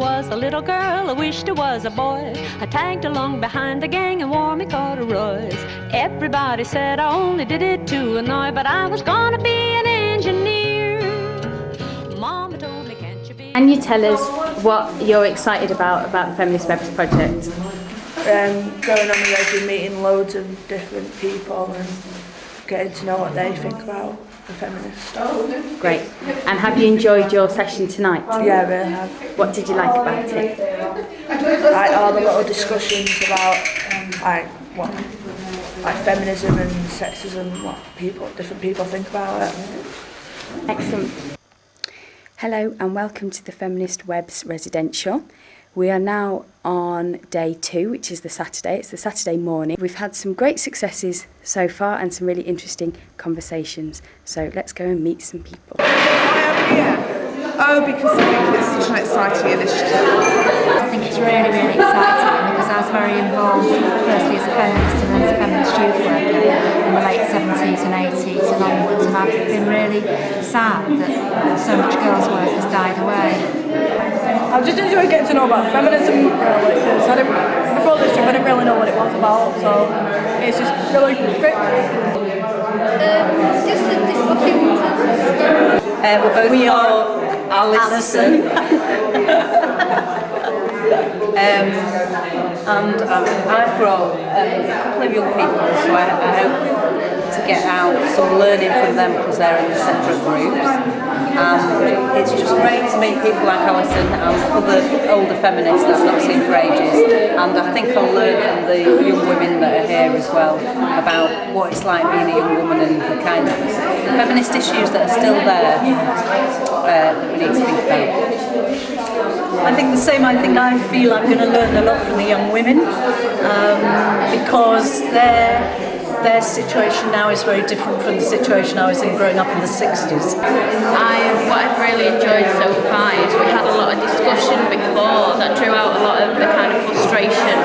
was a little girl, I wished I was a boy. I tagged along behind the gang and wore me corduroys. Everybody said I only did it to annoy, but I was gonna be an engineer. Mama told me, can't you be... Can you tell us what you're excited about the Feminist Webs project? Going on the road and meeting loads of different people and getting to know what they think about the feminist stuff. Great. And have you enjoyed your session tonight? Yeah, I really have. What did you like about it? Like all the little discussions about like feminism and sexism, what different people think about it. Excellent. Hello and welcome to the Feminist Webs Residential. We are now on day 2, which is the Saturday. It's the Saturday morning. We've had some great successes so far and some really interesting conversations. So let's go and meet some people. Why are we here? Oh, because I think it's such an exciting initiative. I think it's really, really exciting because I was very involved, firstly as a feminist and then as a feminist youth worker in the late 70s and 80s and onwards, and I've been really sad that so much girls' work has died away. I've just enjoyed getting to know about feminism, really, because before this trip I didn't really know what it was about, so it's just really great. Just the discussion. We are Alison. And I've brought a couple of young people, so I hope to get out some learning from them because they're in separate groups. It's just great to meet people like Alison and other older feminists that I've not seen for ages, and I think I'll learn from the young women that are here as well about what it's like being a young woman and the kind of feminist issues that are still there that we need to think about. I think the same. I think I feel I'm going to learn a lot from the young women because their situation now is very different from the situation I was in growing up in the 60s. What I've really enjoyed so far is we had a lot of discussion before that drew out a lot of the kind of frustration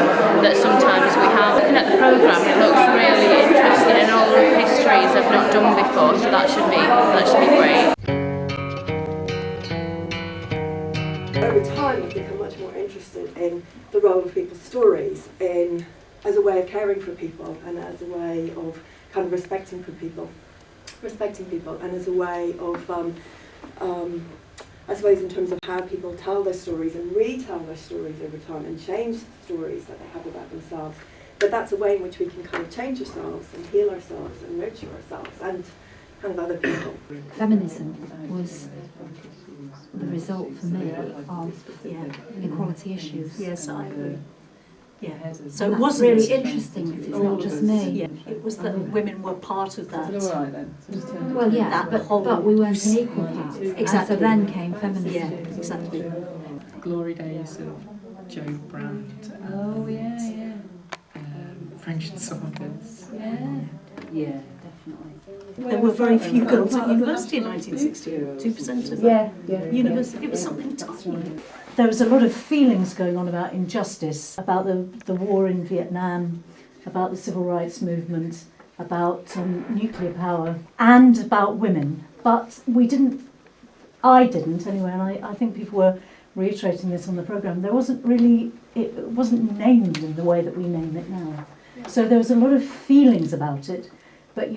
that sometimes we have. Looking at the programme, it looks really interesting and all the histories I've not done before, so that should be great. Over time I've become much more interested in the role of people's stories as a way of caring for people and as a way of kind of respecting people and as a way of I suppose in terms of how people tell their stories and retell their stories over time and change the stories that they have about themselves, but that's a way in which we can kind of change ourselves and heal ourselves and nurture ourselves and kind of other people. Feminism was the result for me of equality issues. Yes, I agree. Yeah, so and it wasn't really interesting because it's not just me. Yeah, it was that women were part of that. Well, yeah, but we weren't an equal part. Exactly. And so then came feminism. Yeah, exactly. Glory days of Joe Brandt. Oh yeah. French and Saunders. Yeah, definitely. There were very few girls at university in 1960. 2% of the university. It was something tiny. There was a lot of feelings going on about injustice, about the war in Vietnam, about the civil rights movement, about nuclear power, and about women. But I didn't anyway, and I think people were reiterating this on the programme. It wasn't named in the way that we name it now. So there was a lot of feelings about it, but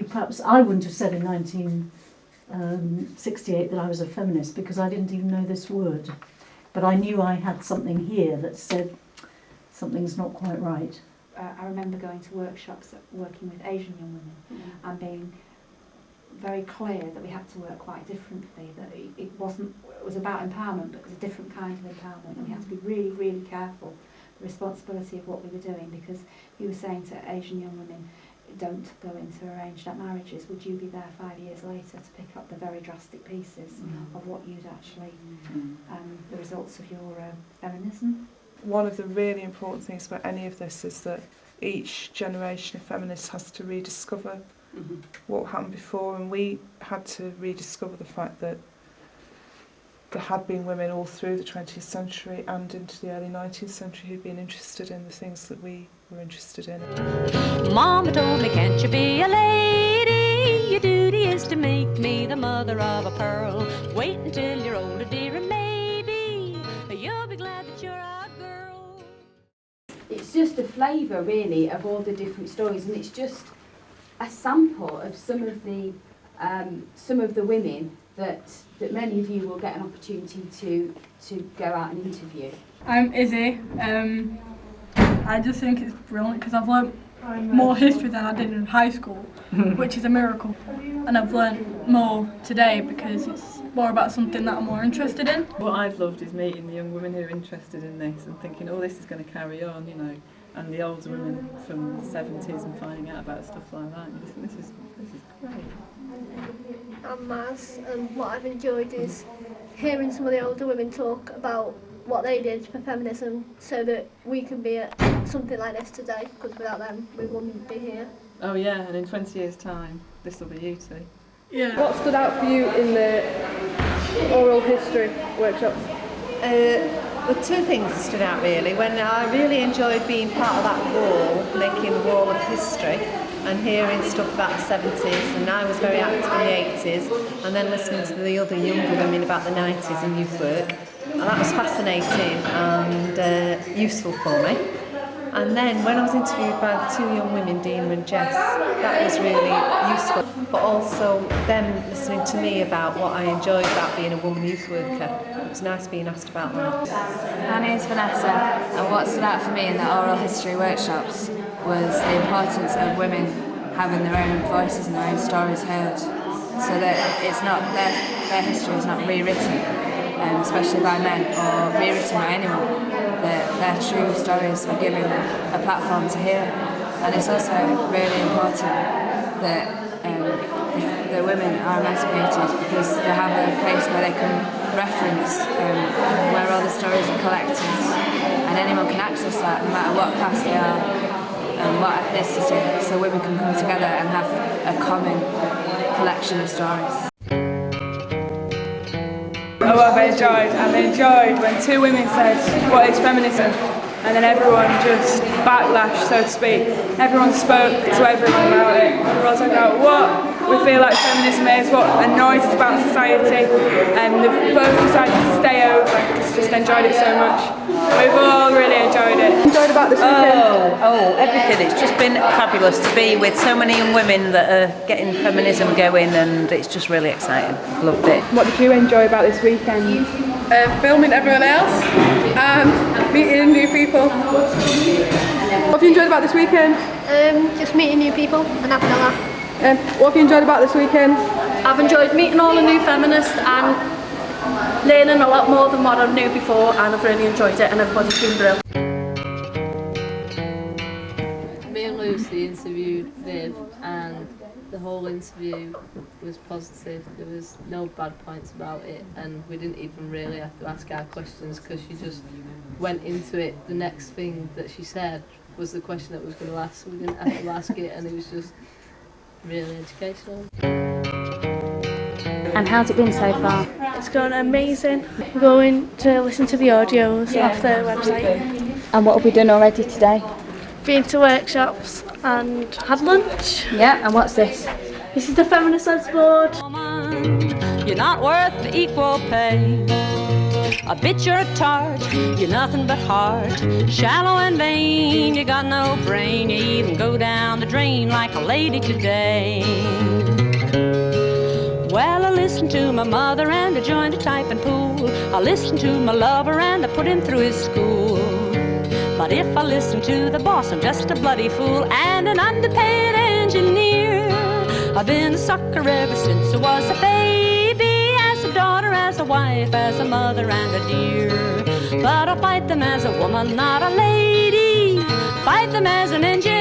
I wouldn't have said in 1968 that I was a feminist because I didn't even know this word. But I knew I had something here that said something's not quite right. I remember going to workshops working with Asian young women and being very clear that we had to work quite differently, that it was about empowerment, but it was a different kind of empowerment, and we had to be really, really careful the responsibility of what we were doing, because he was saying to Asian young women, don't go into arranged marriages. Would you be there 5 years later to pick up the very drastic pieces of what you'd actually, the results of your feminism? One of the really important things about any of this is that each generation of feminists has to rediscover what happened before, and we had to rediscover the fact that there had been women all through the 20th century and into the early 19th century who'd been interested in the things that we were interested in. Mama told me, can't you be a lady? Your duty is to make me the mother of a pearl. Wait until you're older, dear, and maybe you'll be glad that you flavour really of all the different stories, and it's just a sample of some of the women that many of you will get an opportunity to go out and interview. I'm Izzy. I just think it's brilliant because I've learnt more history than I did in high school, which is a miracle. And I've learnt more today because it's more about something that I'm more interested in. What I've loved is meeting the young women who are interested in this and thinking, oh, this is going to carry on, you know, and the older women from the 70s and finding out about stuff like that. You just think this is great. I'm Maz, and what I've enjoyed is hearing some of the older women talk about what they did for feminism so that we can be at something like this today, because without them we wouldn't be here. Oh yeah, and in 20 years' time, this will be you two. Yeah. What stood out for you in the oral history workshops? Well, two things stood out really. When I really enjoyed being part of that wall, making the wall of history, and hearing stuff about the 70s, and I was very active in the 80s, and then listening to the other younger women about the 90s and youth work. And that was fascinating and useful for me. And then when I was interviewed by the two young women, Dina and Jess, that was really useful. But also them listening to me about what I enjoyed about being a woman youth worker. It was nice being asked about that. My name's Vanessa, and what stood out for me in the oral history workshops was the importance of women having their own voices and their own stories heard, so that it's not their history is not rewritten, especially by men, or rewritten by anyone. That their true stories are given a platform to hear, and it's also really important that the women are emancipated because they have a place where they can reference where all the stories are collected, and anyone can access that no matter what class they are and what ethnicity, so women can come together and have a common collection of stories. Oh, I've enjoyed when two women said, what is feminism? And then everyone just backlash, so to speak. Everyone spoke to everyone about it. Everyone's talking about what we feel like feminism is, what annoys us about society, and they've both decided to stay over because just enjoyed it so much. We've all really enjoyed it. Enjoyed about this weekend? Oh, everything. It's just been fabulous to be with so many young women that are getting feminism going, and it's just really exciting. Loved it. What did you enjoy about this weekend? Filming everyone else and meeting new people. What have you enjoyed about this weekend? Just meeting new people and having a laugh. What have you enjoyed about this weekend? I've enjoyed meeting all the new feminists and learning a lot more than what I knew before, and I've really enjoyed it, and everybody's been brilliant. Me and Lucy interviewed Viv, and the whole interview was positive. There was no bad points about it, and we didn't even really have to ask our questions because she just went into it. The next thing that she said was the question that was going to ask, so we didn't have to ask it, and it was just really educational. And how's it been so far? It's gone amazing. We're going to listen to the audios off their website. And what have we done already today? Been to workshops and had lunch. Yeah, and what's this? This is the Feminist Ads Board. You're not worth equal pay. A bitch or a tart, you're nothing but heart. Shallow and vain, you got no brain. You even go down the drain like a lady today. Well, I listened to my mother and I joined a typing pool. I listened to my lover and I put him through his school. But if I listen to the boss, I'm just a bloody fool and an underpaid engineer. I've been a sucker ever since I was a baby, as a daughter, as a wife, as a mother and a dear. But I'll fight them as a woman, not a lady. Fight them as an engineer.